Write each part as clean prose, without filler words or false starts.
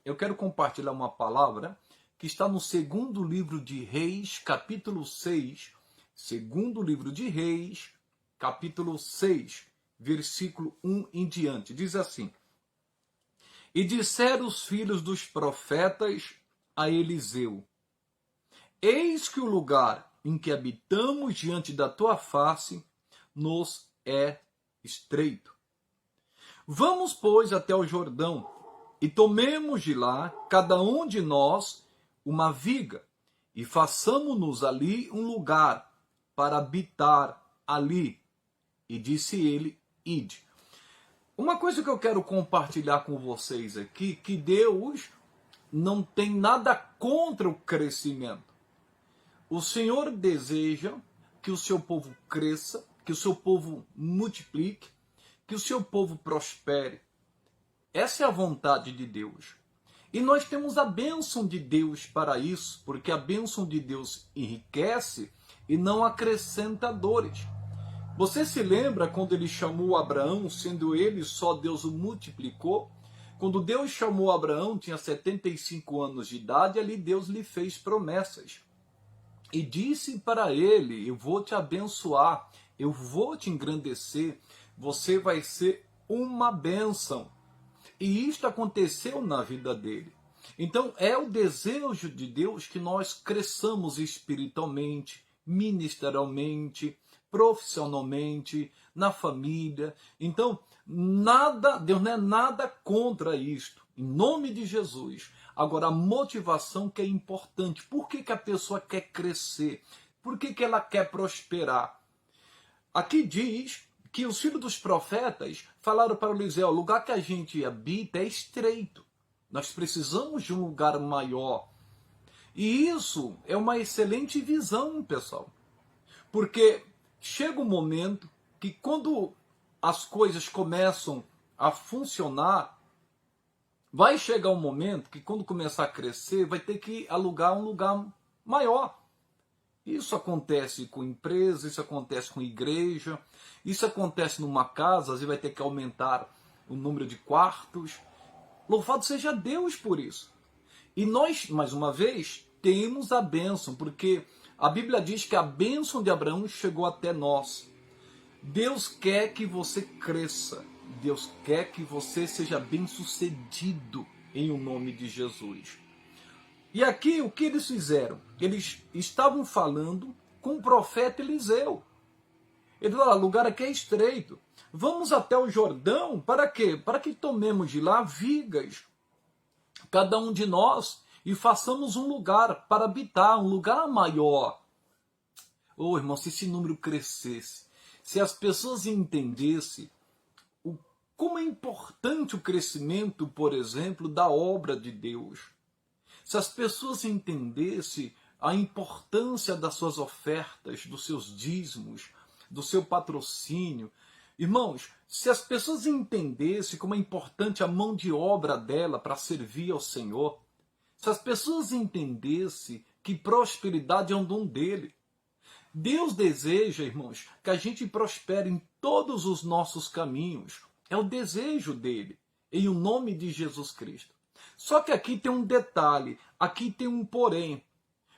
eu quero compartilhar uma palavra que está no segundo livro de Reis, capítulo 6. Segundo livro de Reis, capítulo 6, versículo 1 em diante. Diz assim: E disseram os filhos dos profetas a Eliseu: Eis que o lugar em que habitamos diante da tua face nos é estreito. Vamos, pois, até o Jordão, e tomemos de lá, cada um de nós, uma viga, e façamo-nos ali um lugar para habitar ali. E disse ele: Ide. Uma coisa que eu quero compartilhar com vocês aqui, que Deus não tem nada contra o crescimento. O Senhor deseja que o seu povo cresça, que o seu povo multiplique, que o seu povo prospere. Essa é a vontade de Deus. E nós temos a bênção de Deus para isso, porque a bênção de Deus enriquece e não acrescenta dores. Você se lembra quando ele chamou Abraão, sendo ele só, Deus o multiplicou? Quando Deus chamou Abraão, tinha 75 anos de idade, ali Deus lhe fez promessas. E disse para ele: eu vou te abençoar, eu vou te engrandecer, você vai ser uma bênção. E isto aconteceu na vida dele. Então é o desejo de Deus que nós cresçamos espiritualmente, ministerialmente, profissionalmente, na família. Então, Deus não é nada contra isto, em nome de Jesus. Agora, a motivação que é importante. Por que a pessoa quer crescer? Por que ela quer prosperar? Aqui diz que os filhos dos profetas falaram para Eliseu: o lugar que a gente habita é estreito. Nós precisamos de um lugar maior. E isso é uma excelente visão, pessoal. Porque chega um momento que quando as coisas começam a funcionar, vai chegar um momento que quando começar a crescer, vai ter que alugar um lugar maior. Isso acontece com empresa, isso acontece com igreja, isso acontece numa casa, às vezes vai ter que aumentar o número de quartos. Louvado seja Deus por isso. E nós, mais uma vez, temos a bênção, porque a Bíblia diz que a bênção de Abraão chegou até nós. Deus quer que você cresça. Deus quer que você seja bem-sucedido em o nome de Jesus. E aqui o que eles fizeram? Eles estavam falando com o profeta Eliseu. Ele falou: o lugar aqui é estreito. Vamos até o Jordão, para quê? Para que tomemos de lá vigas, cada um de nós, e façamos um lugar para habitar, um lugar maior. Oh, irmão, se esse número crescesse, se as pessoas entendessem como é importante o crescimento, por exemplo, da obra de Deus. Se as pessoas entendessem a importância das suas ofertas, dos seus dízimos, do seu patrocínio. Irmãos, se as pessoas entendessem como é importante a mão de obra dela para servir ao Senhor, se as pessoas entendessem que prosperidade é um dom dele. Deus deseja, irmãos, que a gente prospere em todos os nossos caminhos. É o desejo dele, em o nome de Jesus Cristo. Só que aqui tem um detalhe, aqui tem um porém.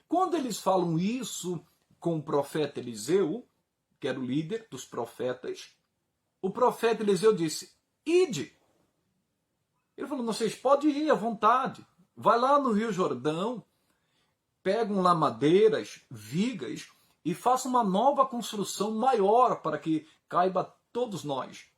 Quando eles falam isso com o profeta Eliseu, que era o líder dos profetas, o profeta Eliseu disse: ide. Ele falou: vocês podem ir à vontade. Vai lá no Rio Jordão, pegam lá madeiras, vigas, e façam uma nova construção maior para que caiba todos nós.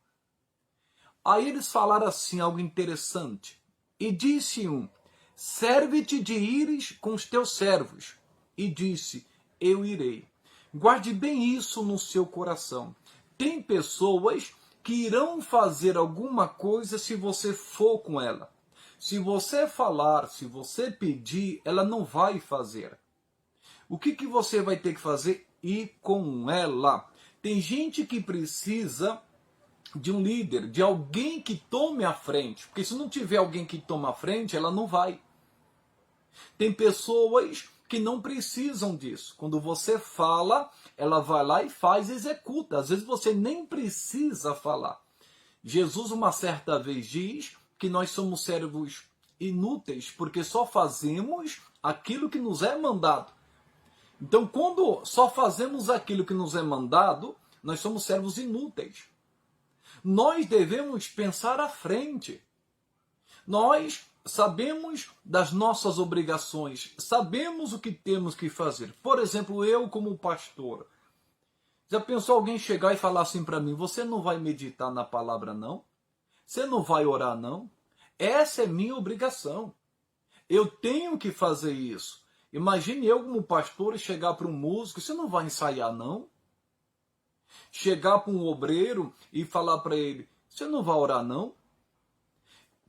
Aí eles falaram assim, algo interessante. E disse um: serve-te de ires com os teus servos. E disse: eu irei. Guarde bem isso no seu coração. Tem pessoas que irão fazer alguma coisa se você for com ela. Se você falar, se você pedir, ela não vai fazer. O que você vai ter que fazer? Ir com ela. Tem gente que precisa de um líder, de alguém que tome a frente. Porque se não tiver alguém que tome a frente, ela não vai. Tem pessoas que não precisam disso. Quando você fala, ela vai lá e faz, executa. Às vezes você nem precisa falar. Jesus uma certa vez diz que nós somos servos inúteis, porque só fazemos aquilo que nos é mandado. Então, quando só fazemos aquilo que nos é mandado, nós somos servos inúteis. Nós devemos pensar à frente. Nós sabemos das nossas obrigações, sabemos o que temos que fazer. Por exemplo, eu como pastor, já pensou alguém chegar e falar assim para mim: você não vai meditar na palavra não? Você não vai orar não? Essa é minha obrigação. Eu tenho que fazer isso. Imagine eu como pastor e chegar para um músico: você não vai ensaiar não? Chegar para um obreiro e falar para ele: você não vai orar não?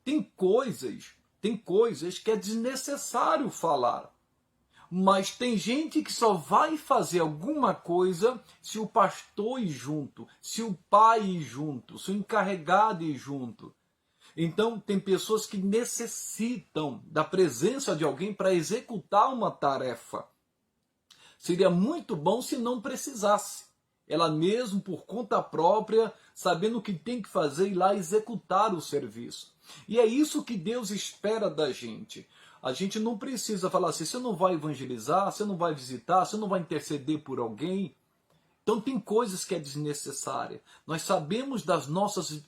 Tem coisas que é desnecessário falar. Mas tem gente que só vai fazer alguma coisa se o pastor ir junto, se o pai ir junto, se o encarregado ir junto. Então, tem pessoas que necessitam da presença de alguém para executar uma tarefa. Seria muito bom se não precisasse. Ela mesmo, por conta própria, sabendo o que tem que fazer, ir lá executar o serviço. E é isso que Deus espera da gente. A gente não precisa falar assim: você não vai evangelizar, você não vai visitar, você não vai interceder por alguém. Então tem coisas que é desnecessária. Nós sabemos das nossas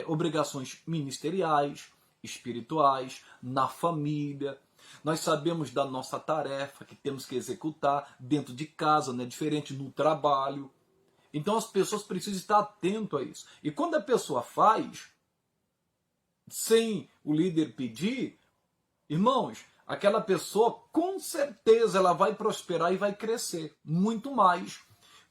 obrigações ministeriais, espirituais, na família. Nós sabemos da nossa tarefa que temos que executar dentro de casa, não é diferente no trabalho. Então as pessoas precisam estar atentas a isso. E quando a pessoa faz, sem o líder pedir, irmãos, aquela pessoa com certeza ela vai prosperar e vai crescer muito mais,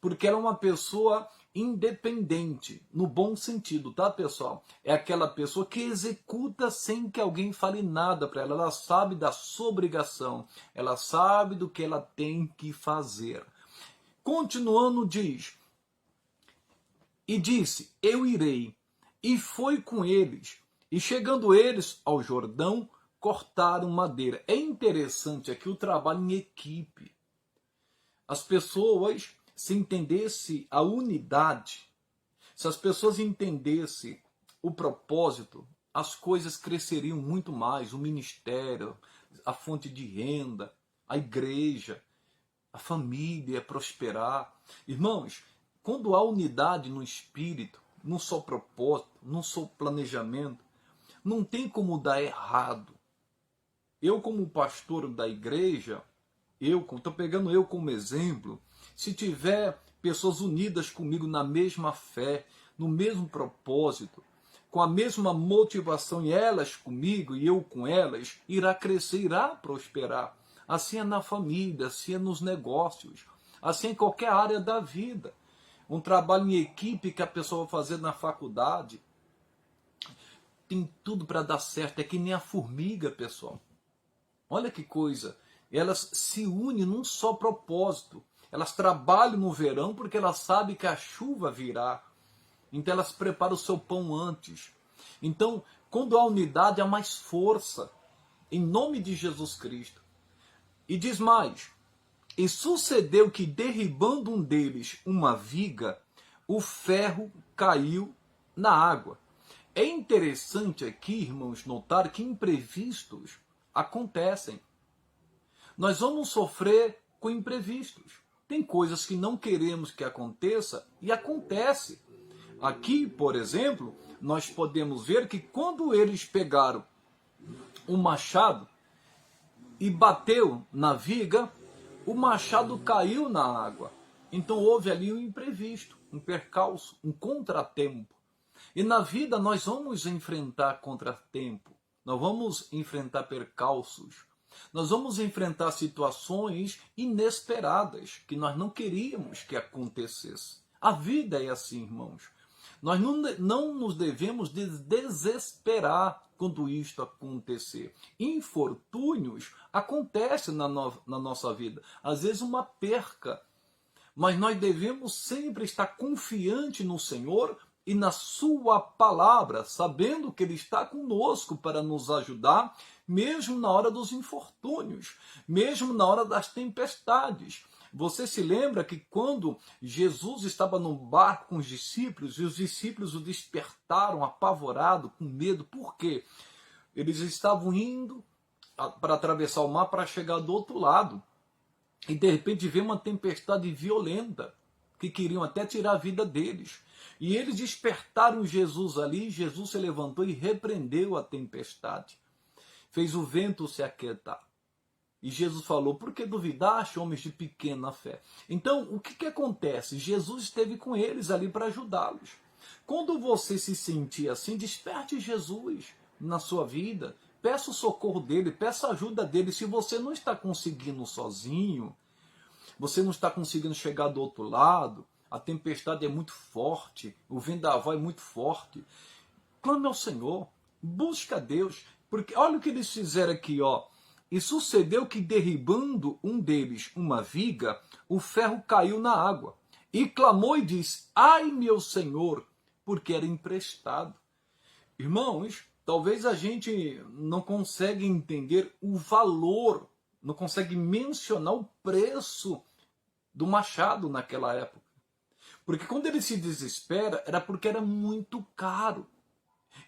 porque ela é uma pessoa independente, no bom sentido, tá, pessoal? É aquela pessoa que executa sem que alguém fale nada para ela. Ela sabe da sua obrigação, ela sabe do que ela tem que fazer. Continuando, diz: e disse: eu irei. E foi com eles. E chegando eles ao Jordão, cortaram madeira. É interessante aqui o trabalho em equipe. As pessoas, se entendesse a unidade, se as pessoas entendessem o propósito, as coisas cresceriam muito mais. O ministério, a fonte de renda, a igreja, a família ia prosperar. Irmãos, quando há unidade no espírito, num só propósito, num só planejamento, não tem como dar errado. Eu, como pastor da igreja, estou pegando eu como exemplo, se tiver pessoas unidas comigo na mesma fé, no mesmo propósito, com a mesma motivação, e elas comigo e eu com elas, irá crescer, irá prosperar. Assim é na família, assim é nos negócios, assim é em qualquer área da vida. Um trabalho em equipe que a pessoa vai fazer na faculdade, tem tudo para dar certo. É que nem a formiga, pessoal. Olha que coisa. Elas se unem num só propósito. Elas trabalham no verão porque elas sabem que a chuva virá. Então elas preparam o seu pão antes. Então, quando há unidade, há mais força. Em nome de Jesus Cristo. E diz mais: e sucedeu que, derribando um deles uma viga, o ferro caiu na água. É interessante aqui, irmãos, notar que imprevistos acontecem. Nós vamos sofrer com imprevistos. Tem coisas que não queremos que aconteça e acontece. Aqui, por exemplo, nós podemos ver que quando eles pegaram o machado e bateu na viga, o machado caiu na água. Então houve ali um imprevisto, um percalço, um contratempo. E na vida nós vamos enfrentar contratempo, nós vamos enfrentar percalços, nós vamos enfrentar situações inesperadas que nós não queríamos que acontecesse. A vida é assim, irmãos. Nós não nos devemos desesperar quando isto acontecer. Infortúnios acontecem na nossa vida. Às vezes uma perca. Mas nós devemos sempre estar confiante no Senhor e na sua palavra, sabendo que Ele está conosco para nos ajudar, mesmo na hora dos infortúnios, mesmo na hora das tempestades. Você se lembra que quando Jesus estava no barco com os discípulos, e os discípulos o despertaram apavorado, com medo. Por quê? Eles estavam indo para atravessar o mar para chegar do outro lado. E de repente veio uma tempestade violenta, que queriam até tirar a vida deles. E eles despertaram Jesus ali, Jesus se levantou e repreendeu a tempestade. Fez o vento se aquietar. E Jesus falou, por que duvidaste, homens de pequena fé? Então, o que acontece? Jesus esteve com eles ali para ajudá-los. Quando você se sentir assim, desperte Jesus na sua vida. Peça o socorro dele, peça a ajuda dele. Se você não está conseguindo sozinho, você não está conseguindo chegar do outro lado, a tempestade é muito forte, o vendaval é muito forte, clame ao Senhor, busca a Deus, porque olha o que eles fizeram aqui, ó. E sucedeu que, derribando um deles uma viga, o ferro caiu na água. E clamou e disse, ai meu Senhor, porque era emprestado. Irmãos, talvez a gente não consegue entender o valor, não consegue mencionar o preço do machado naquela época. Porque quando ele se desespera, era porque era muito caro.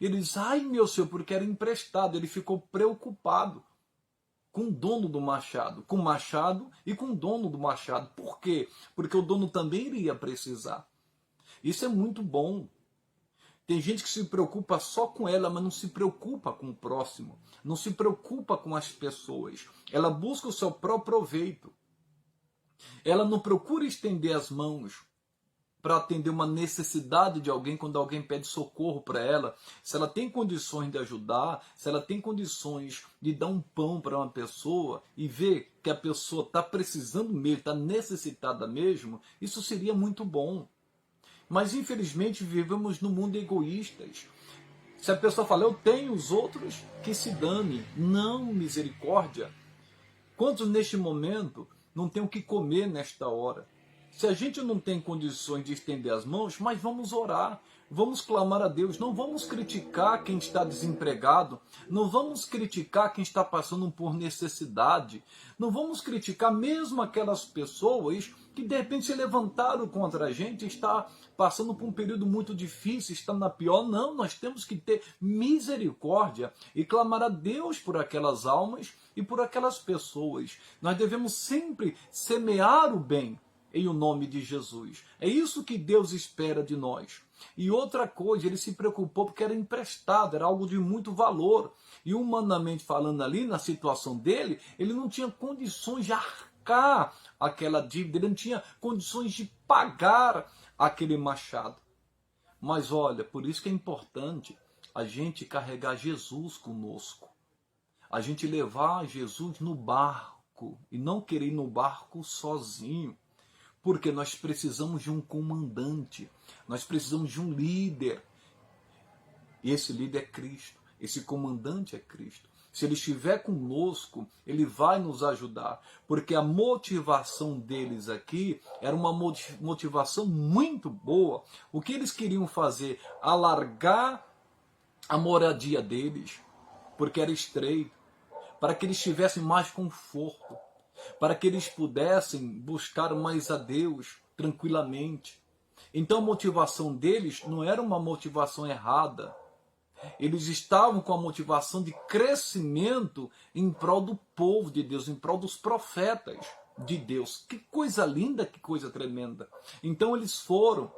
Ele diz, ai meu Senhor, porque era emprestado. Ele ficou preocupado com o dono do machado, com o machado e com o dono do machado. Por quê? Porque o dono também iria precisar. Isso é muito bom. Tem gente que se preocupa só com ela, mas não se preocupa com o próximo. Não se preocupa com as pessoas. Ela busca o seu próprio proveito. Ela não procura estender as mãos para atender uma necessidade de alguém quando alguém pede socorro para ela. Se ela tem condições de ajudar, se ela tem condições de dar um pão para uma pessoa e ver que a pessoa está precisando mesmo, está necessitada mesmo, isso seria muito bom. Mas infelizmente vivemos num mundo egoístas. Se a pessoa fala, eu tenho, os outros que se dane. Não, misericórdia. Quantos neste momento não têm o que comer nesta hora? Se a gente não tem condições de estender as mãos, mas vamos orar, vamos clamar a Deus, não vamos criticar quem está desempregado, não vamos criticar quem está passando por necessidade, não vamos criticar mesmo aquelas pessoas que de repente se levantaram contra a gente, está passando por um período muito difícil, está na pior. Não, nós temos que ter misericórdia e clamar a Deus por aquelas almas e por aquelas pessoas. Nós devemos sempre semear o bem em o nome de Jesus. É isso que Deus espera de nós. E outra coisa, ele se preocupou porque era emprestado, era algo de muito valor. E humanamente falando ali, na situação dele, ele não tinha condições de arcar aquela dívida, ele não tinha condições de pagar aquele machado. Mas olha, por isso que é importante a gente carregar Jesus conosco. A gente levar Jesus no barco e não querer ir no barco sozinho. Porque nós precisamos de um comandante, nós precisamos de um líder. E esse líder é Cristo, esse comandante é Cristo. Se ele estiver conosco, ele vai nos ajudar. Porque a motivação deles aqui era uma motivação muito boa. O que eles queriam fazer? Alargar a moradia deles, porque era estreito, para que eles tivessem mais conforto, para que eles pudessem buscar mais a Deus tranquilamente. Então a motivação deles não era uma motivação errada. Eles estavam com a motivação de crescimento em prol do povo de Deus, em prol dos profetas de Deus. Que coisa linda, que coisa tremenda. Então eles foram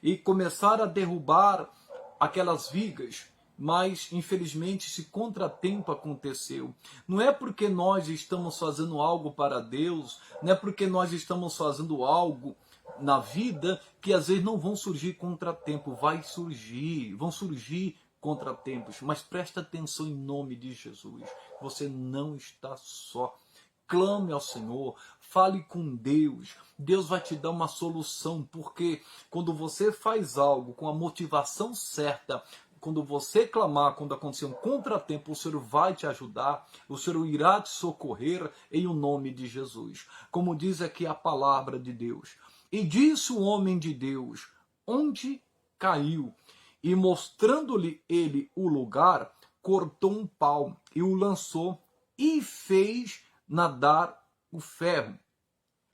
e começaram a derrubar aquelas vigas. Mas, infelizmente, esse contratempo aconteceu. Não é porque nós estamos fazendo algo para Deus, não é porque nós estamos fazendo algo na vida que às vezes não vão surgir contratempos. Vão surgir contratempos. Mas presta atenção em nome de Jesus. Você não está só. Clame ao Senhor, fale com Deus. Deus vai te dar uma solução, porque quando você faz algo com a motivação certa, quando você clamar, quando acontecer um contratempo, o Senhor vai te ajudar, o Senhor irá te socorrer em o nome de Jesus. Como diz aqui a palavra de Deus. E disse o homem de Deus, onde caiu? E mostrando-lhe ele o lugar, cortou um pau e o lançou e fez nadar o ferro.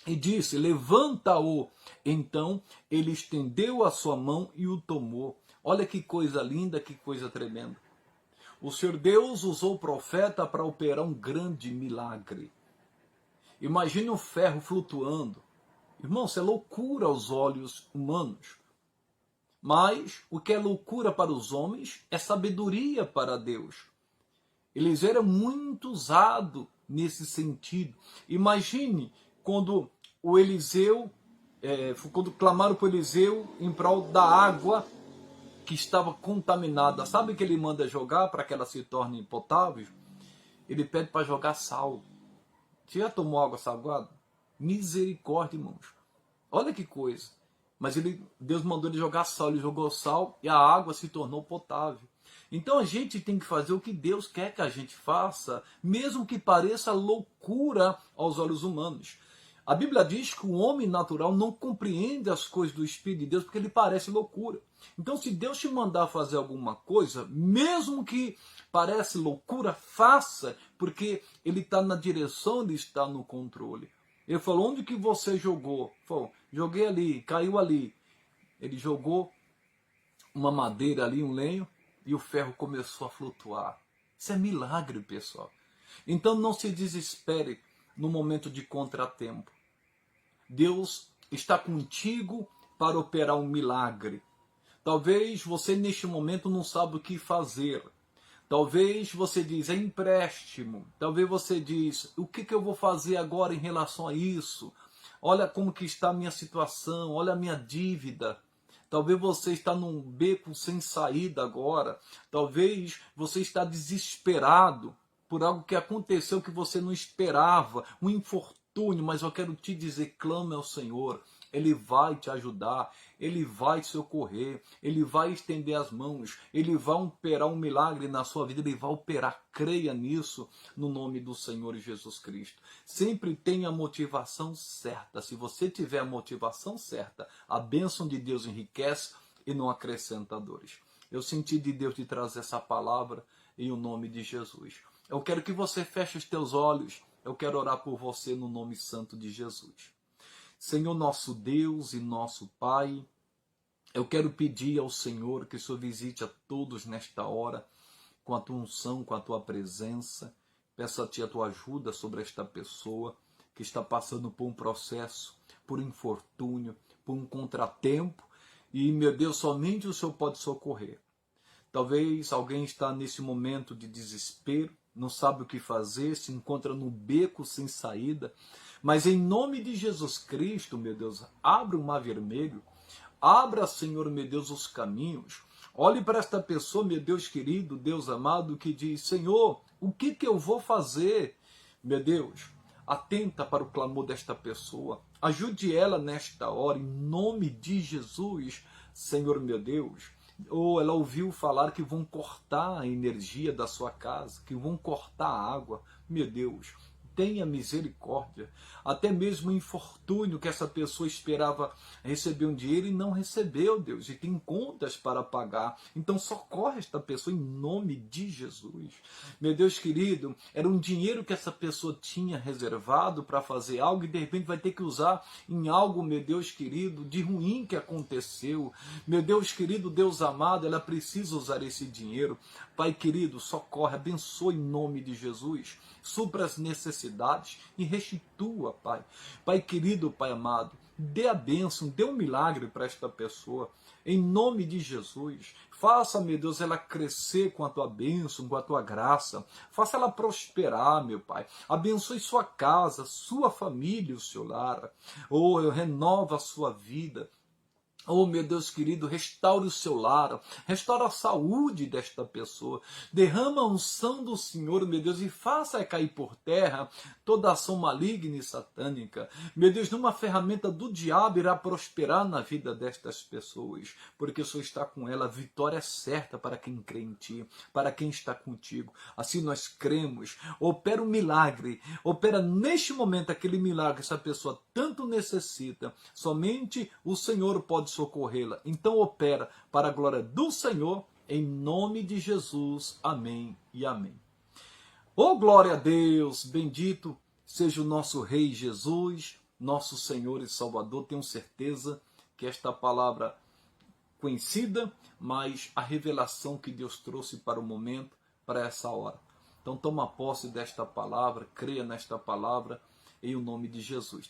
E disse, levanta-o. Então ele estendeu a sua mão e o tomou. Olha que coisa linda, que coisa tremenda. O Senhor Deus usou o profeta para operar um grande milagre. Imagine um ferro flutuando. Irmão, isso é loucura aos olhos humanos. Mas o que é loucura para os homens é sabedoria para Deus. Eliseu era muito usado nesse sentido. Imagine quando o Eliseu, quando clamaram para o Eliseu em prol da água que estava contaminada. Sabe que ele manda jogar para que ela se torne potável? Ele pede para jogar sal. Você já tomou água salgada? Misericórdia, irmãos. Olha que coisa. Mas Deus mandou ele jogar sal, ele jogou sal e a água se tornou potável. Então a gente tem que fazer o que Deus quer que a gente faça, mesmo que pareça loucura aos olhos humanos. A Bíblia diz que o homem natural não compreende as coisas do Espírito de Deus porque ele parece loucura. Então, se Deus te mandar fazer alguma coisa, mesmo que pareça loucura, faça, porque Ele está na direção, Ele está no controle. Ele falou, onde que você jogou? Falou, joguei ali, caiu ali. Ele jogou uma madeira ali, um lenho, e o ferro começou a flutuar. Isso é milagre, pessoal. Então não se desespere no momento de contratempo. Deus está contigo para operar um milagre. Talvez você neste momento não sabe o que fazer. Talvez você diz, é empréstimo. Talvez você diz, o que eu vou fazer agora em relação a isso? Olha como que está a minha situação, olha a minha dívida. Talvez você está num beco sem saída agora. Talvez você está desesperado por algo que aconteceu que você não esperava, um infortúnio, mas eu quero te dizer, clame ao Senhor. Ele vai te ajudar, Ele vai te socorrer, Ele vai estender as mãos, Ele vai operar um milagre na sua vida, Ele vai operar, creia nisso, no nome do Senhor Jesus Cristo. Sempre tenha a motivação certa. Se você tiver a motivação certa, a bênção de Deus enriquece e não acrescenta dores. Eu senti de Deus te trazer essa palavra em o nome de Jesus. Eu quero que você feche os teus olhos, eu quero orar por você no nome santo de Jesus. Senhor nosso Deus e nosso Pai, eu quero pedir ao Senhor que o Senhor visite a todos nesta hora, com a tua unção, com a tua presença. Peço a ti a tua ajuda sobre esta pessoa que está passando por um processo, por um infortúnio, por um contratempo, e, meu Deus, somente o Senhor pode socorrer. Talvez alguém está nesse momento de desespero, não sabe o que fazer, se encontra no beco sem saída, mas em nome de Jesus Cristo, meu Deus, abra o mar vermelho, abra, Senhor, meu Deus, os caminhos. Olhe para esta pessoa, meu Deus querido, Deus amado, que diz, Senhor, o que eu vou fazer? Meu Deus, atenta para o clamor desta pessoa, ajude ela nesta hora, em nome de Jesus, Senhor, meu Deus. Ou ela ouviu falar que vão cortar a energia da sua casa, que vão cortar a água. Meu Deus, tenha misericórdia. Até mesmo o infortúnio que essa pessoa esperava receber um dinheiro e não recebeu, Deus, e tem contas para pagar. Então socorre esta pessoa em nome de Jesus. Meu Deus querido, era um dinheiro que essa pessoa tinha reservado para fazer algo e de repente vai ter que usar em algo, meu Deus querido, de ruim que aconteceu. Meu Deus querido, Deus amado, ela precisa usar esse dinheiro. Pai querido, socorre, abençoe em nome de Jesus. Supra as necessidades e restitua, Pai. Pai querido, Pai amado, dê a bênção, dê um milagre para esta pessoa. Em nome de Jesus, faça, meu Deus, ela crescer com a tua bênção, com a tua graça. Faça ela prosperar, meu Pai. Abençoe sua casa, sua família, o seu lar. Oh, eu renovo a sua vida. Oh, meu Deus querido, restaure o seu lar, restaura a saúde desta pessoa, derrama a unção do Senhor, meu Deus, e faça cair por terra toda ação maligna e satânica. Meu Deus, numa ferramenta do diabo irá prosperar na vida destas pessoas, porque o Senhor está com ela, a vitória é certa para quem crê em Ti, para quem está contigo. Assim nós cremos, opera um milagre, opera neste momento aquele milagre que essa pessoa tanto necessita, somente o Senhor pode socorrê-la. Então opera para a glória do Senhor, em nome de Jesus. Amém e amém. Oh, glória a Deus, bendito seja o nosso Rei Jesus, nosso Senhor e Salvador. Tenho certeza que esta palavra conhecida, mas a revelação que Deus trouxe para o momento para essa hora. Então toma posse desta palavra, creia nesta palavra, em o nome de Jesus.